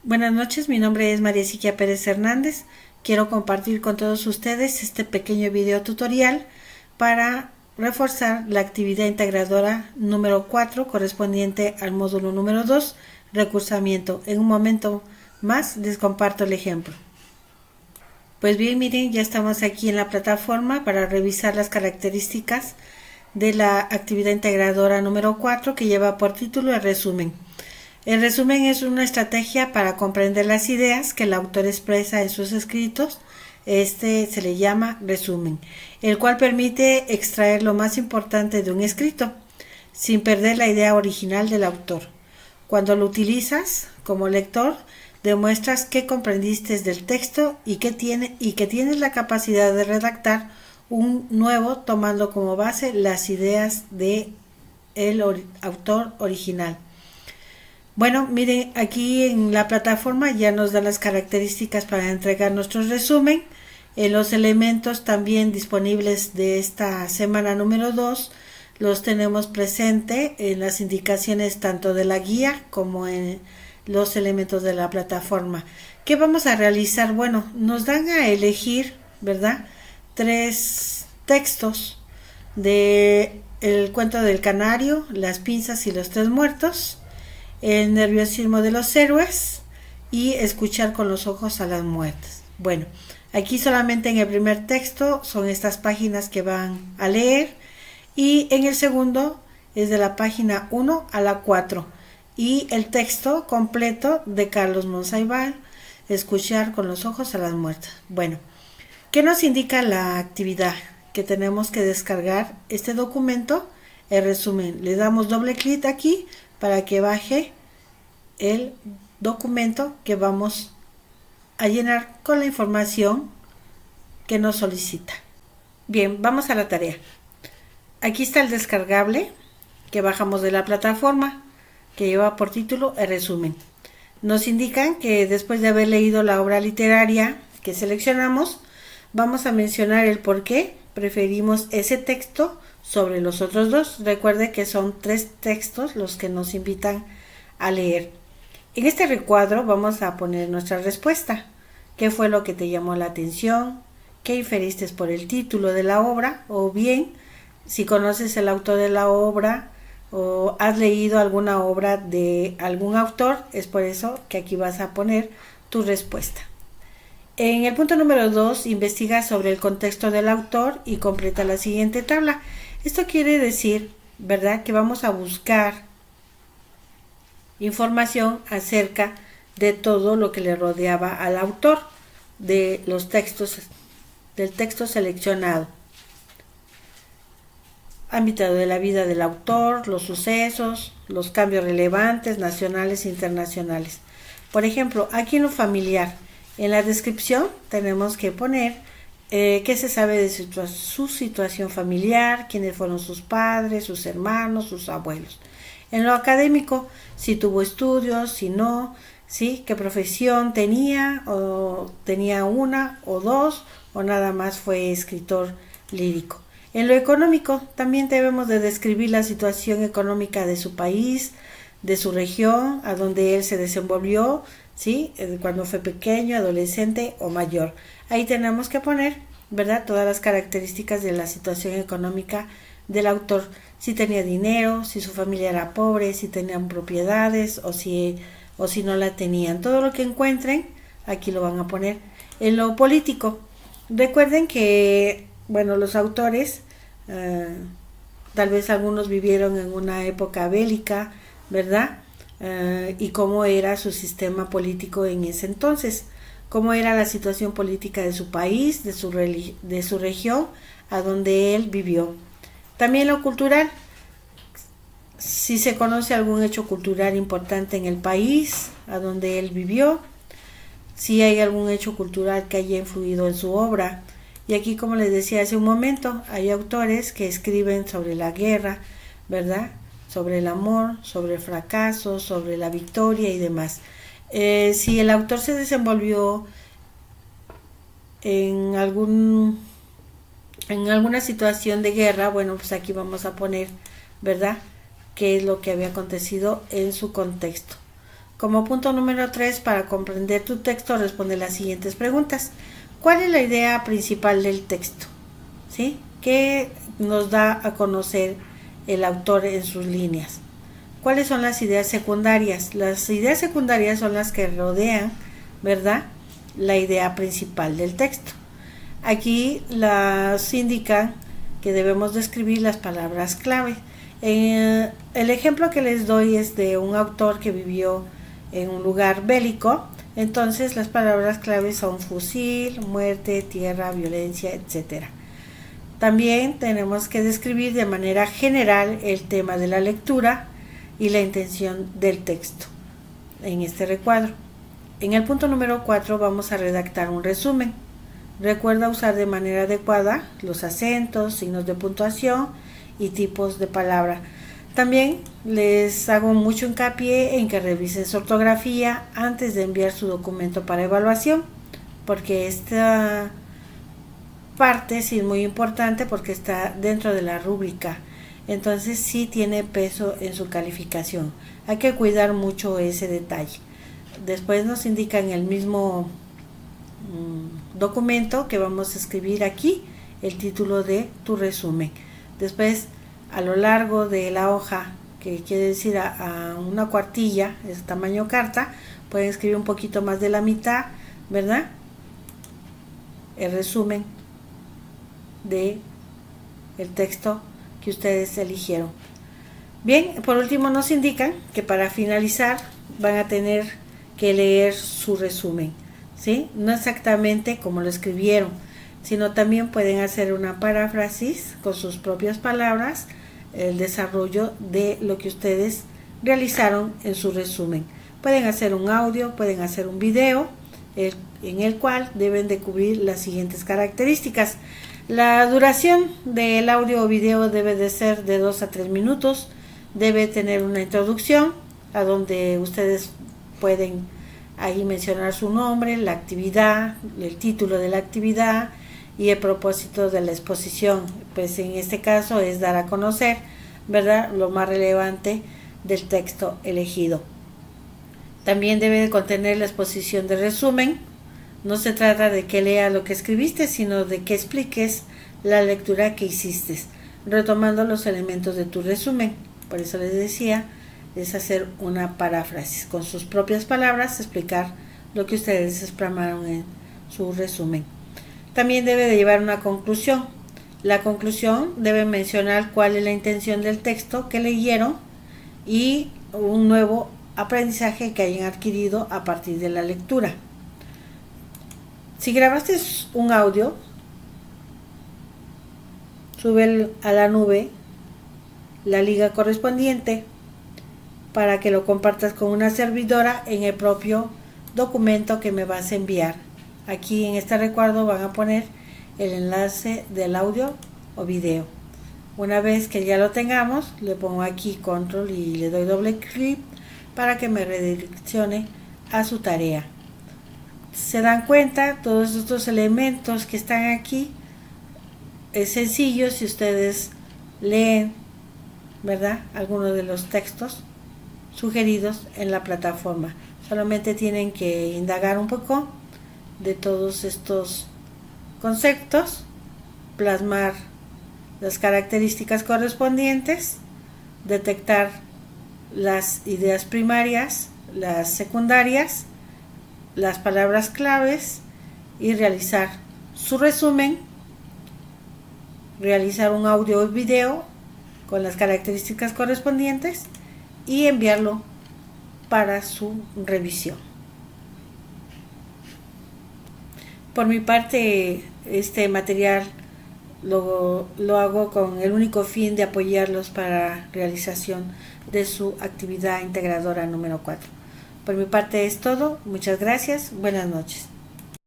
Buenas noches, mi nombre es María Siquia Pérez Hernández. Quiero compartir con todos ustedes este pequeño video tutorial para reforzar la actividad integradora número 4 correspondiente al módulo número 2, recursamiento. En un momento más les comparto el ejemplo. Pues bien, miren, ya estamos aquí en la plataforma para revisar las características de la actividad integradora número 4 que lleva por título el resumen. El resumen es una estrategia para comprender las ideas que el autor expresa en sus escritos. Este se le llama resumen, el cual permite extraer lo más importante de un escrito, sin perder la idea original del autor. Cuando lo utilizas como lector, demuestras que comprendiste del texto y que tienes la capacidad de redactar un nuevo tomando como base las ideas del autor original. Bueno, miren, aquí en la plataforma ya nos da las características para entregar nuestro resumen. Los elementos también disponibles de esta semana número 2 los tenemos presente en las indicaciones tanto de la guía como en los elementos de la plataforma. ¿Qué vamos a realizar? Bueno, nos dan a elegir, ¿verdad? 3 textos de El cuento del canario, Las pinzas y los 3 muertos, El nerviosismo de los héroes y Escuchar con los ojos a las muertes. Bueno, aquí solamente en el primer texto son estas páginas que van a leer y en el segundo es de la página 1 a la 4 y el texto completo de Carlos Monsiváis, Escuchar con los ojos a las muertes. Bueno, ¿qué nos indica la actividad? Que tenemos que descargar este documento, el resumen. Le damos doble clic aquí para que baje el documento que vamos a llenar con la información que nos solicita. Bien, vamos a la tarea. Aquí está el descargable que bajamos de la plataforma, que lleva por título el resumen. Nos indican que después de haber leído la obra literaria que seleccionamos, vamos a mencionar el por qué preferimos ese texto sobre los otros dos. Recuerde que son 3 textos los que nos invitan a leer. En este recuadro vamos a poner nuestra respuesta. ¿Qué fue lo que te llamó la atención? ¿Qué inferiste por el título de la obra? O bien, si conoces el autor de la obra o has leído alguna obra de algún autor, es por eso que aquí vas a poner tu respuesta. En el punto número 2, investiga sobre el contexto del autor y completa la siguiente tabla. Esto quiere decir, ¿verdad?, que vamos a buscar información acerca de todo lo que le rodeaba al autor de los textos, del texto seleccionado. Ámbito de la vida del autor, los sucesos, los cambios relevantes nacionales e internacionales. Por ejemplo, aquí en lo familiar, en la descripción tenemos que poner qué se sabe de su situación familiar, quiénes fueron sus padres, sus hermanos, sus abuelos. En lo académico, si tuvo estudios, si no, ¿sí?, qué profesión tenía, o tenía una o dos, o nada más fue escritor lírico. En lo económico, también debemos de describir la situación económica de su país, de su región, a donde él se desenvolvió, ¿sí?, cuando fue pequeño, adolescente o mayor. Ahí tenemos que poner, ¿verdad?, todas las características de la situación económica del autor. Si tenía dinero, si su familia era pobre, si tenían propiedades o si no la tenían. Todo lo que encuentren, aquí lo van a poner. En lo político, recuerden que, bueno, los autores, tal vez algunos vivieron en una época bélica, ¿verdad?, y cómo era su sistema político en ese entonces, cómo era la situación política de su país, de su región, a donde él vivió. También lo cultural, si se conoce algún hecho cultural importante en el país a donde él vivió, si hay algún hecho cultural que haya influido en su obra. Y aquí, como les decía hace un momento, hay autores que escriben sobre la guerra, ¿verdad?, sobre el amor, sobre el fracaso, sobre la victoria y demás. Si el autor se desenvolvió en alguna situación de guerra, bueno, pues aquí vamos a poner, ¿verdad?, qué es lo que había acontecido en su contexto. Como punto número 3, para comprender tu texto, responde las siguientes preguntas. ¿Cuál es la idea principal del texto? ¿Sí? ¿Qué nos da a conocer el autor en sus líneas? ¿Cuáles son las ideas secundarias? Las ideas secundarias son las que rodean, ¿verdad?, la idea principal del texto. Aquí las indican que debemos describir las palabras clave. El ejemplo que les doy es de un autor que vivió en un lugar bélico. Entonces las palabras clave son fusil, muerte, tierra, violencia, etc. También tenemos que describir de manera general el tema de la lectura y la intención del texto en este recuadro. En el punto número 4 vamos a redactar un resumen. Recuerda usar de manera adecuada los acentos, signos de puntuación y tipos de palabra. También les hago mucho hincapié en que revisen su ortografía antes de enviar su documento para evaluación, porque esta parte sí es muy importante porque está dentro de la rúbrica. Entonces sí tiene peso en su calificación. Hay que cuidar mucho ese detalle. Después nos indica en el mismo documento que vamos a escribir aquí el título de tu resumen. Después, a lo largo de la hoja, que quiere decir a una cuartilla, es tamaño carta, pueden escribir un poquito más de la mitad, ¿verdad?, el resumen de el texto que ustedes eligieron. Bien, por último nos indican que para finalizar van a tener que leer su resumen, ¿sí? No exactamente como lo escribieron, sino también pueden hacer una paráfrasis con sus propias palabras, el desarrollo de lo que ustedes realizaron en su resumen. Pueden hacer un audio, pueden hacer un video, en el cual deben de cubrir las siguientes características. La duración del audio o video debe de ser de 2 a 3 minutos, debe tener una introducción a donde ustedes pueden ahí mencionar su nombre, la actividad, el título de la actividad y el propósito de la exposición. Pues en este caso es dar a conocer, ¿verdad?, lo más relevante del texto elegido. También debe de contener la exposición de resumen. No se trata de que lea lo que escribiste, sino de que expliques la lectura que hiciste, retomando los elementos de tu resumen. Por eso les decía, es hacer una paráfrasis con sus propias palabras, explicar lo que ustedes explanaron en su resumen. También debe de llevar una conclusión. La conclusión debe mencionar cuál es la intención del texto que leyeron y un nuevo aprendizaje que hayan adquirido a partir de la lectura. Si grabaste un audio, sube a la nube la liga correspondiente para que lo compartas con una servidora en el propio documento que me vas a enviar. Aquí en este recuadro van a poner el enlace del audio o video. Una vez que ya lo tengamos, le pongo aquí control y le doy doble clic para que me redireccione a su tarea. Se dan cuenta, todos estos elementos que están aquí es sencillo si ustedes leen, ¿verdad?, algunos de los textos sugeridos en la plataforma. Solamente tienen que indagar un poco de todos estos conceptos, plasmar las características correspondientes, detectar las ideas primarias, las secundarias, las palabras claves y realizar su resumen, realizar un audio o video con las características correspondientes y enviarlo para su revisión. Por mi parte, este material lo hago con el único fin de apoyarlos para realización de su actividad integradora número 4. Por mi parte es todo. Muchas gracias. Buenas noches.